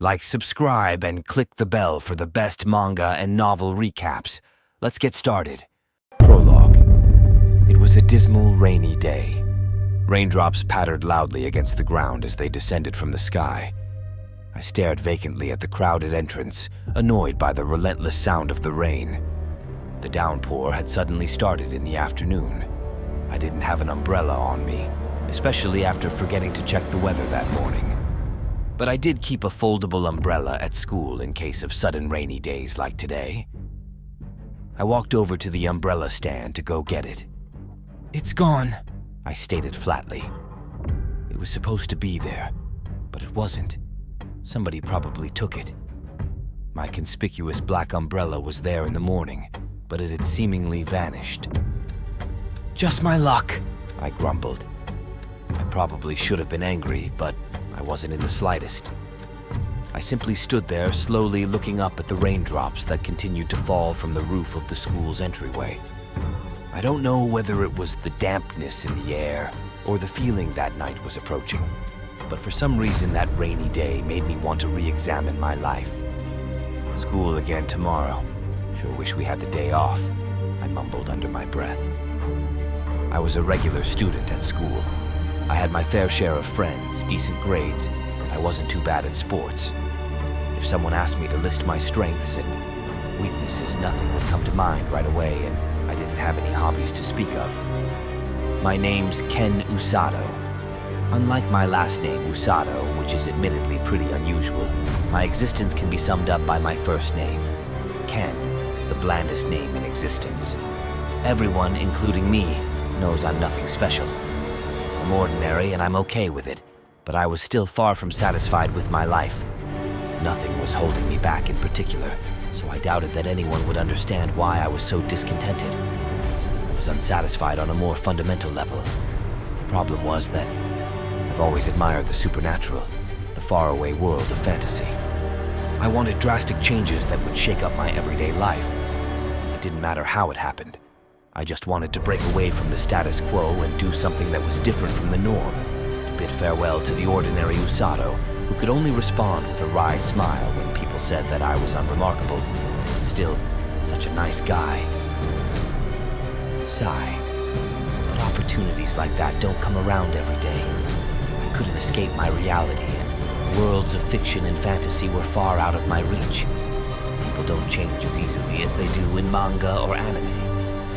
Like, subscribe, and click the bell for the best manga and novel recaps. Let's get started. Prologue. It was a dismal, rainy day. Raindrops pattered loudly against the ground as they descended from the sky. I stared vacantly at the crowded entrance, annoyed by the relentless sound of the rain. The downpour had suddenly started in the afternoon. I didn't have an umbrella on me, especially after forgetting to check the weather that morning. But I did keep a foldable umbrella at school in case of sudden rainy days like today. I walked over to the umbrella stand to go get it. "It's gone," I stated flatly. It was supposed to be there, but it wasn't. Somebody probably took it. My conspicuous black umbrella was there in the morning, but it had seemingly vanished. "Just my luck," I grumbled. I probably should have been angry, but I wasn't in the slightest. I simply stood there, slowly looking up at the raindrops that continued to fall from the roof of the school's entryway. I don't know whether it was the dampness in the air or the feeling that night was approaching, but for some reason that rainy day made me want to re-examine my life. "School again tomorrow. Sure wish we had the day off," I mumbled under my breath. I was a regular student at school. I had my fair share of friends, decent grades, and I wasn't too bad at sports. If someone asked me to list my strengths and weaknesses, nothing would come to mind right away, and I didn't have any hobbies to speak of. My name's Ken Usado. Unlike my last name, Usado, which is admittedly pretty unusual, my existence can be summed up by my first name, Ken, the blandest name in existence. Everyone, including me, knows I'm nothing special. I'm ordinary and I'm okay with it, but I was still far from satisfied with my life. Nothing was holding me back in particular, so I doubted that anyone would understand why I was so discontented. I was unsatisfied on a more fundamental level. The problem was that I've always admired the supernatural, the faraway world of fantasy. I wanted drastic changes that would shake up my everyday life. It didn't matter how it happened. I just wanted to break away from the status quo and do something that was different from the norm, to bid farewell to the ordinary Usado, who could only respond with a wry smile when people said that I was unremarkable, but still such a nice guy. Sigh. But opportunities like that don't come around every day. I couldn't escape my reality, and worlds of fiction and fantasy were far out of my reach. People don't change as easily as they do in manga or anime.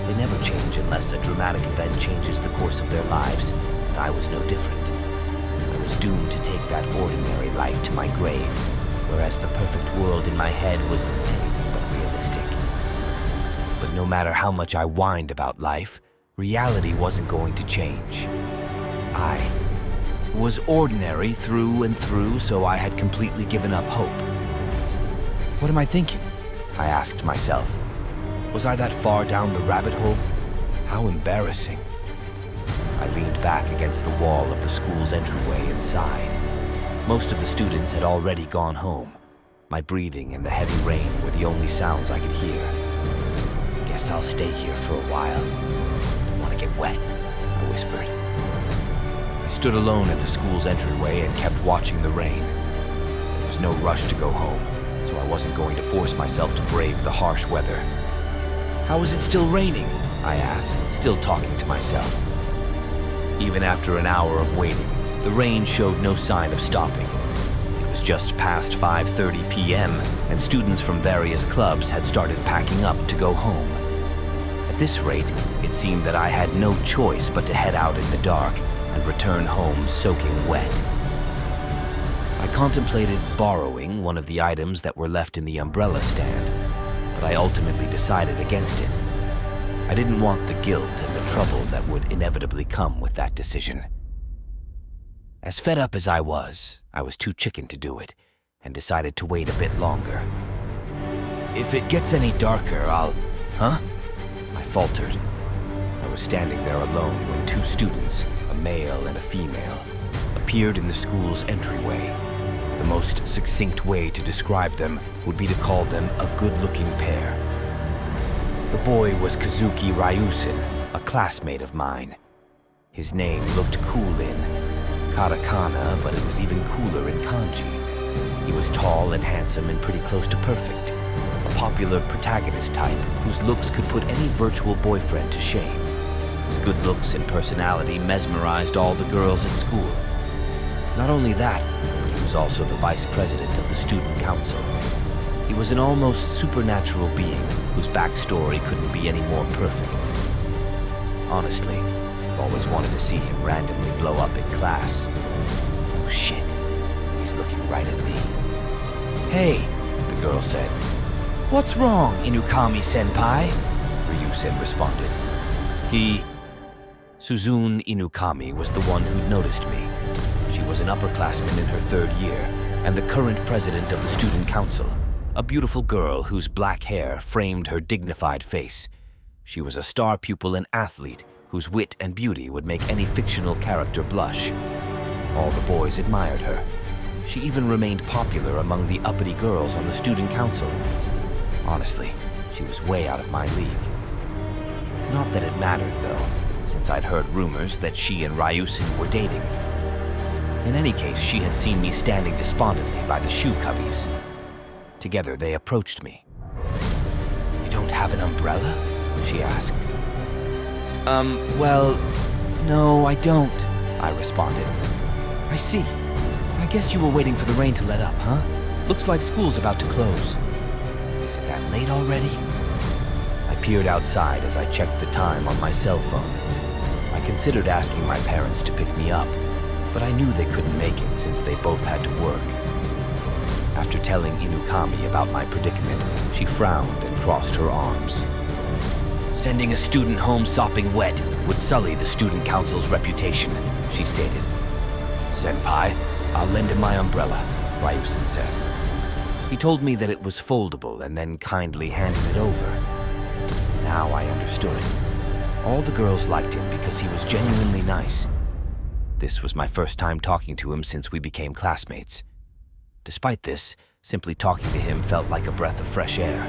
They never change unless a dramatic event changes the course of their lives, and I was no different. I was doomed to take that ordinary life to my grave, whereas the perfect world in my head was anything but realistic. But no matter how much I whined about life, reality wasn't going to change. I was ordinary through and through, so I had completely given up hope. What am I thinking? I asked myself. Was I that far down the rabbit hole? How embarrassing. I leaned back against the wall of the school's entryway and sighed. Most of the students had already gone home. My breathing and the heavy rain were the only sounds I could hear. "Guess I'll stay here for a while. Don't want to get wet," I whispered. I stood alone at the school's entryway and kept watching the rain. There was no rush to go home, so I wasn't going to force myself to brave the harsh weather. "How is it still raining?" I asked, still talking to myself. Even after an hour of waiting, the rain showed no sign of stopping. It was just past 5:30 p.m., and students from various clubs had started packing up to go home. At this rate, it seemed that I had no choice but to head out in the dark and return home soaking wet. I contemplated borrowing one of the items that were left in the umbrella stand, but I ultimately decided against it. I didn't want the guilt and the trouble that would inevitably come with that decision. As fed up as I was too chicken to do it, and decided to wait a bit longer. "If it gets any darker, Huh?" I faltered. I was standing there alone when two students, a male and a female, appeared in the school's entryway. The most succinct way to describe them would be to call them a good-looking pair. The boy was Kazuki Ryusen, a classmate of mine. His name looked cool in katakana, but it was even cooler in kanji. He was tall and handsome and pretty close to perfect. A popular protagonist type whose looks could put any virtual boyfriend to shame. His good looks and personality mesmerized all the girls at school. Not only that, but he was also the vice president of the student council. He was an almost supernatural being whose backstory couldn't be any more perfect. Honestly, I've always wanted to see him randomly blow up in class. Oh shit, he's looking right at me. "Hey," the girl said. "What's wrong, Inukami-senpai?" Ryusen responded. Suzune Inukami was the one who'd noticed me. She was an upperclassman in her 3rd year and the current president of the student council, a beautiful girl whose black hair framed her dignified face. She was a star pupil and athlete whose wit and beauty would make any fictional character blush. All the boys admired her. She even remained popular among the uppity girls on the student council. Honestly, she was way out of my league. Not that it mattered, though, since I'd heard rumors that she and Ryusen were dating. In any case, she had seen me standing despondently by the shoe cubbies. Together, they approached me. "You don't have an umbrella?" she asked. Well, no, I don't," I responded. "I see. I guess you were waiting for the rain to let up, huh? Looks like school's about to close. Is it that late already?" I peered outside as I checked the time on my cell phone. I considered asking my parents to pick me up, but I knew they couldn't make it since they both had to work. After telling Inukami about my predicament, she frowned and crossed her arms. "Sending a student home sopping wet would sully the student council's reputation," she stated. "Senpai, I'll lend him my umbrella," Ryusen said. He told me that it was foldable and then kindly handed it over. Now I understood. All the girls liked him because he was genuinely nice. This was my first time talking to him since we became classmates. Despite this, simply talking to him felt like a breath of fresh air.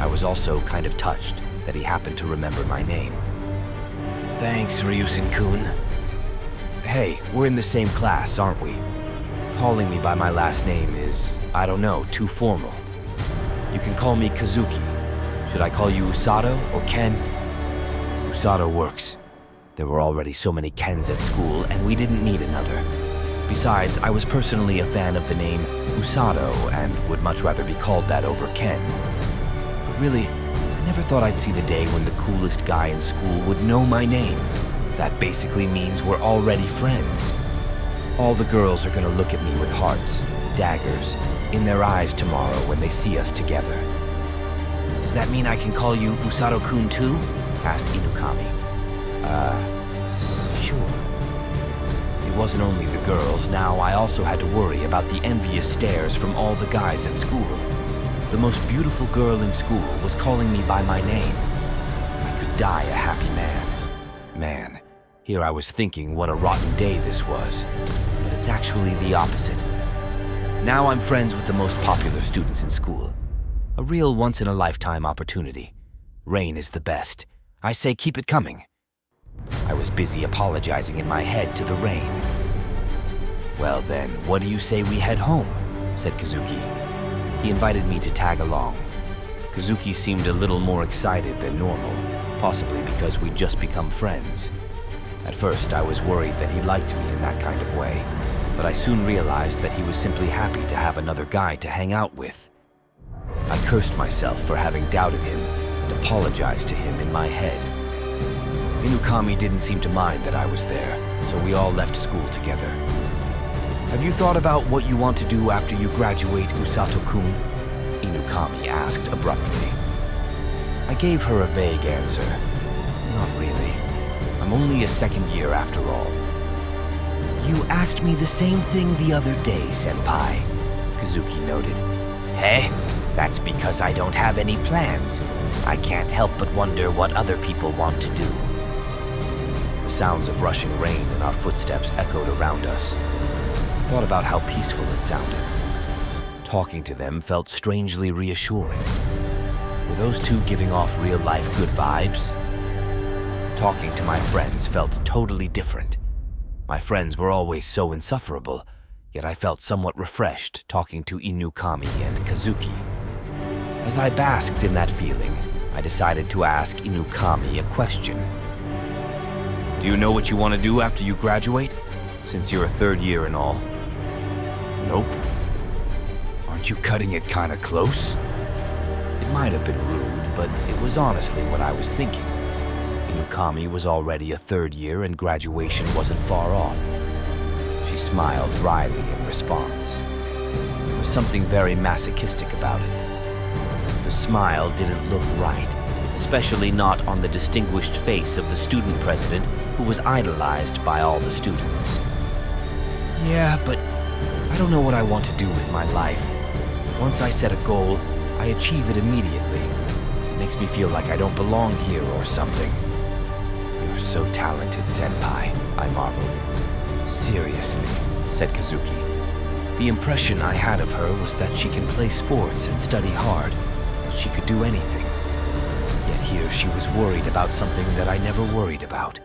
I was also kind of touched that he happened to remember my name. "Thanks, Ryusen-kun." "Hey, we're in the same class, aren't we? Calling me by my last name is, I don't know, too formal. You can call me Kazuki. Should I call you Usato or Ken?" "Usato works. There were already so many Kens at school, and we didn't need another. Besides, I was personally a fan of the name Usato and would much rather be called that over Ken. But really, I never thought I'd see the day when the coolest guy in school would know my name. That basically means we're already friends. All the girls are gonna look at me with hearts, daggers, in their eyes tomorrow when they see us together." "Does that mean I can call you Usato-kun too?" asked Inukami. Sure." It wasn't only the girls. Now I also had to worry about the envious stares from all the guys at school. The most beautiful girl in school was calling me by my name. I could die a happy man. Man, here I was thinking what a rotten day this was, but it's actually the opposite. Now I'm friends with the most popular students in school. A real once-in-a-lifetime opportunity. Rain is the best. I say keep it coming. I was busy apologizing in my head to the rain. "Well then, what do you say we head home?" said Kazuki. He invited me to tag along. Kazuki seemed a little more excited than normal, possibly because we'd just become friends. At first, I was worried that he liked me in that kind of way, but I soon realized that he was simply happy to have another guy to hang out with. I cursed myself for having doubted him and apologized to him in my head. Inukami didn't seem to mind that I was there, so we all left school together. "Have you thought about what you want to do after you graduate, Usato-kun?" Inukami asked abruptly. I gave her a vague answer. Not really. I'm only a 2nd year after all. "You asked me the same thing the other day, senpai," Kazuki noted. "Hey, that's because I don't have any plans. I can't help but wonder what other people want to do." The sounds of rushing rain and our footsteps echoed around us. I thought about how peaceful it sounded. Talking to them felt strangely reassuring. Were those two giving off real-life good vibes? Talking to my friends felt totally different. My friends were always so insufferable, yet I felt somewhat refreshed talking to Inukami and Kazuki. As I basked in that feeling, I decided to ask Inukami a question. Do you know what you want to do after you graduate, since you're a third year and all? Nope. Aren't you cutting it kinda close? It might have been rude, but it was honestly what I was thinking. Inukami was already a third year and graduation wasn't far off. She smiled wryly in response. There was something very masochistic about it. The smile didn't look right, especially not on the distinguished face of the student president who was idolized by all the students. Yeah, but I don't know what I want to do with my life. Once I set a goal, I achieve it immediately. It makes me feel like I don't belong here or something. You're so talented, Senpai, I marveled. Seriously, said Kazuki. The impression I had of her was that she can play sports and study hard, that she could do anything. Yet here she was worried about something that I never worried about.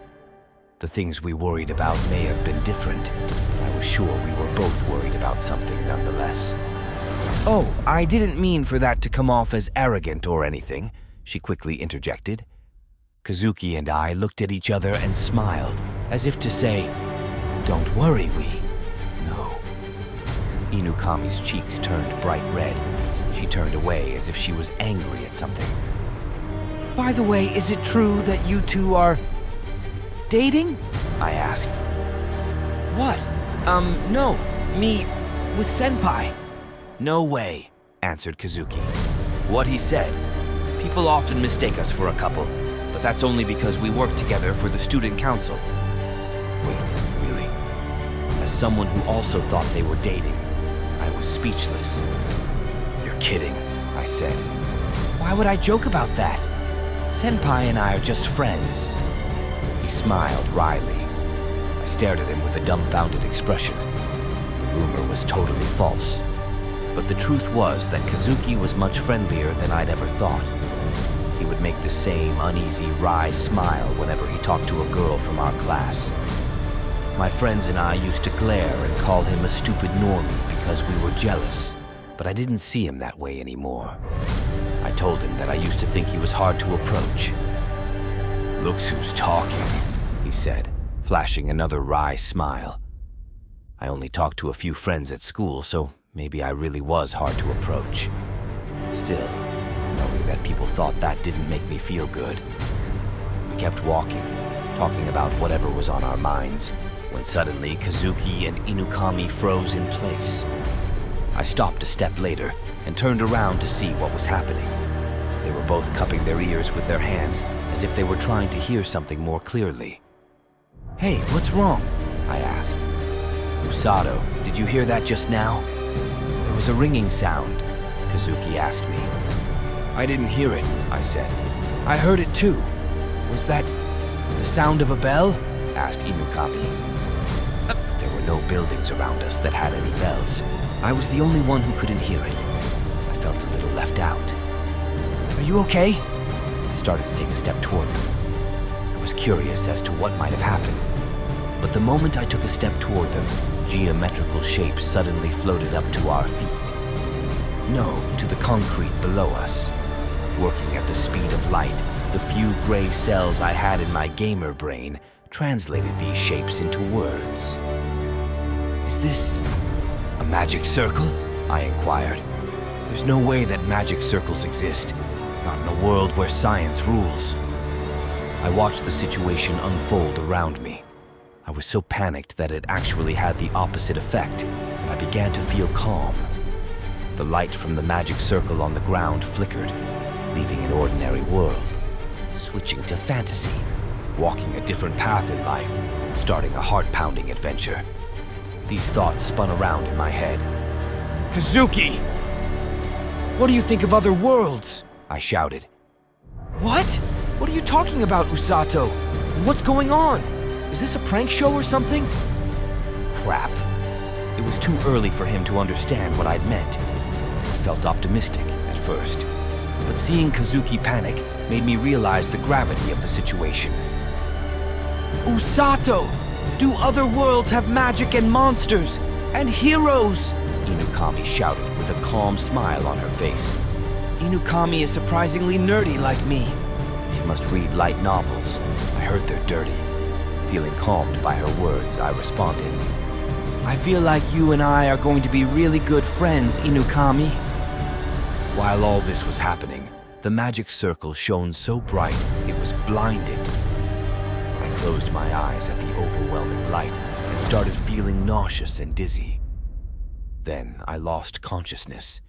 The things we worried about may have been different. I was sure we were both worried about something nonetheless. Oh, I didn't mean for that to come off as arrogant or anything, she quickly interjected. Kazuki and I looked at each other and smiled, as if to say, don't worry, we know. Inukami's cheeks turned bright red. She turned away as if she was angry at something. By the way, is it true that you two are dating? I asked. What? No. Me with Senpai. No way, answered Kazuki. What he said. People often mistake us for a couple, but that's only because we work together for the student council. Wait, really? As someone who also thought they were dating, I was speechless. You're kidding, I said. Why would I joke about that? Senpai and I are just friends. He smiled wryly. I stared at him with a dumbfounded expression. The rumor was totally false. But the truth was that Kazuki was much friendlier than I'd ever thought. He would make the same uneasy, wry smile whenever he talked to a girl from our class. My friends and I used to glare and call him a stupid normie because we were jealous, but I didn't see him that way anymore. I told him that I used to think he was hard to approach. Looks who's talking, he said, flashing another wry smile. I only talked to a few friends at school, so maybe I really was hard to approach. Still, knowing that people thought that didn't make me feel good. We kept walking, talking about whatever was on our minds, when suddenly Kazuki and Inukami froze in place. I stopped a step later and turned around to see what was happening. They were both cupping their ears with their hands, as if they were trying to hear something more clearly. Hey, what's wrong? I asked. Usato, did you hear that just now? There was a ringing sound, Kazuki asked me. I didn't hear it, I said. I heard it too. Was that the sound of a bell? Asked Inukami. There were no buildings around us that had any bells. I was the only one who couldn't hear it. I felt a little left out. Are you okay? I started to take a step toward them. I was curious as to what might have happened. But the moment I took a step toward them, geometrical shapes suddenly floated up to our feet. No, to the concrete below us. Working at the speed of light, the few gray cells I had in my gamer brain translated these shapes into words. Is this a magic circle? I inquired. There's no way that magic circles exist, not in a world where science rules. I watched the situation unfold around me. I was so panicked that it actually had the opposite effect, and I began to feel calm. The light from the magic circle on the ground flickered, leaving an ordinary world, switching to fantasy, walking a different path in life, starting a heart-pounding adventure. These thoughts spun around in my head. Kazuki! What do you think of other worlds? I shouted. What? What are you talking about, Usato? And what's going on? Is this a prank show or something? Crap. It was too early for him to understand what I'd meant. I felt optimistic at first, but seeing Kazuki panic made me realize the gravity of the situation. Usato! Do other worlds have magic and monsters? and heroes!" Inukami shouted with a calm smile on her face. "Inukami is surprisingly nerdy like me. She must read light novels. I heard they're dirty." Feeling calmed by her words, I responded, "I feel like you and I are going to be really good friends, Inukami." While all this was happening, the magic circle shone so bright it was blinding. I closed my eyes at the overwhelming light and started feeling nauseous and dizzy. Then I lost consciousness.